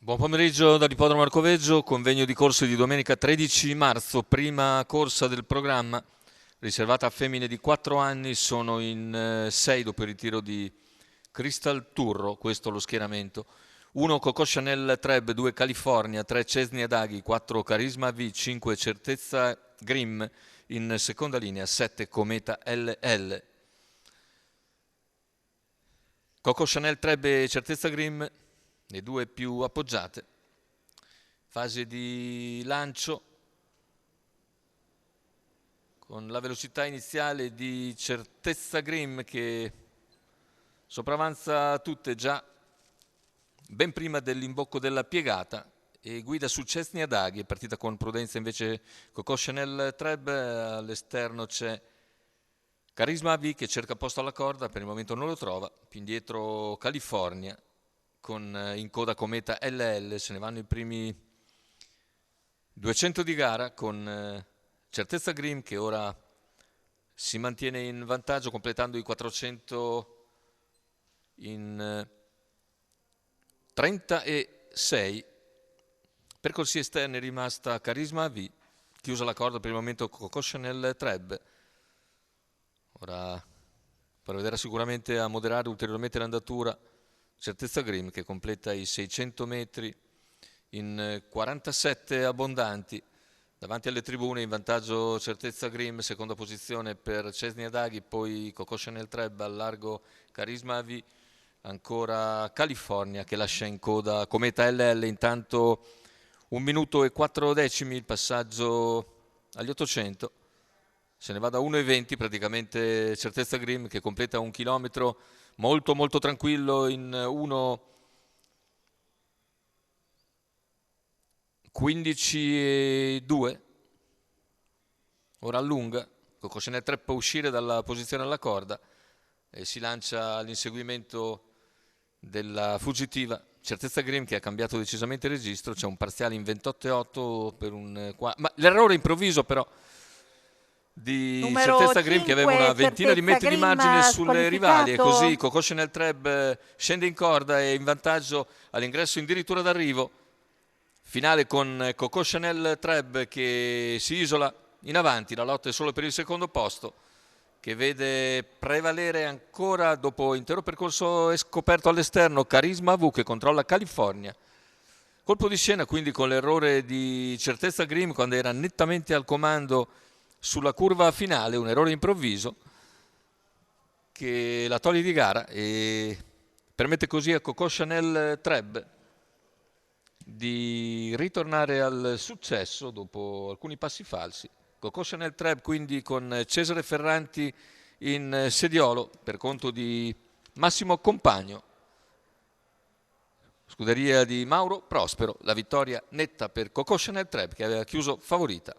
Buon pomeriggio dall'Ippodromo Arcoveggio, convegno di corse di domenica 13 marzo, prima corsa del programma, riservata a femmine di 4 anni, sono in 6 dopo il ritiro di Crystal Turro, questo lo schieramento. 1 Coco Chanel Treb, 2 California, 3 Cesnia Daghi, 4 Carisma V, 5 Certezza Grimm, in seconda linea 7 Cometa LL. Coco Chanel Treb e Certezza Grimm, le due più appoggiate, fase di lancio con la velocità iniziale di Certezza Grimm che sopravanza tutte già ben prima dell'imbocco della piegata e guida su Cesnia Daghi, è partita con prudenza invece Coco Chanel Treb, all'esterno c'è Carisma V che cerca posto alla corda, per il momento non lo trova, più indietro California con in coda Cometa LL, se ne vanno i primi 200 di gara con Certezza Grimm che ora si mantiene in vantaggio completando i 400 in 36. Percorsi esterni è rimasta Carisma V, chiusa la corda per il momento Coco Chanel Treb. Ora provvederà sicuramente a moderare ulteriormente l'andatura Certezza Grimm che completa i 600 metri in 47 abbondanti. Davanti alle tribune in vantaggio Certezza Grimm, seconda posizione per Cesnia Daghi, poi Coco Chanel Treb, al largo Carisma V, ancora California che lascia in coda Cometa LL, intanto 1 minuto e 4 decimi il passaggio agli 800. Se ne va da 1,20 praticamente Certezza Grimm che completa 1 chilometro molto molto tranquillo in 1:15,2. Ora allunga, Coco Chanel Treb può uscire dalla posizione alla corda e si lancia all'inseguimento della fuggitiva Certezza Grimm che ha cambiato decisamente il registro, c'è un parziale in 28,8 per un... Ma l'errore improvviso però di Numero Certezza Grimm che aveva 5, una ventina di Certezza metri di Grimm, margine sulle rivali e così squalificato. Coco Chanel Treb scende in corda e in vantaggio all'ingresso addirittura d'arrivo. Finale con Coco Chanel Treb che si isola in avanti, la lotta è solo per il secondo posto che vede prevalere ancora dopo intero percorso scoperto all'esterno Carisma V che controlla California. Colpo di scena quindi con l'errore di Certezza Grimm quando era nettamente al comando sulla curva finale, un errore improvviso che la toglie di gara e permette così a Coco Chanel Treb di ritornare al successo dopo alcuni passi falsi. Coco Chanel Treb quindi con Cesare Ferranti in sediolo per conto di Massimo Compagno. Scuderia di Mauro Prospero, la vittoria netta per Coco Chanel Treb che aveva chiuso favorita.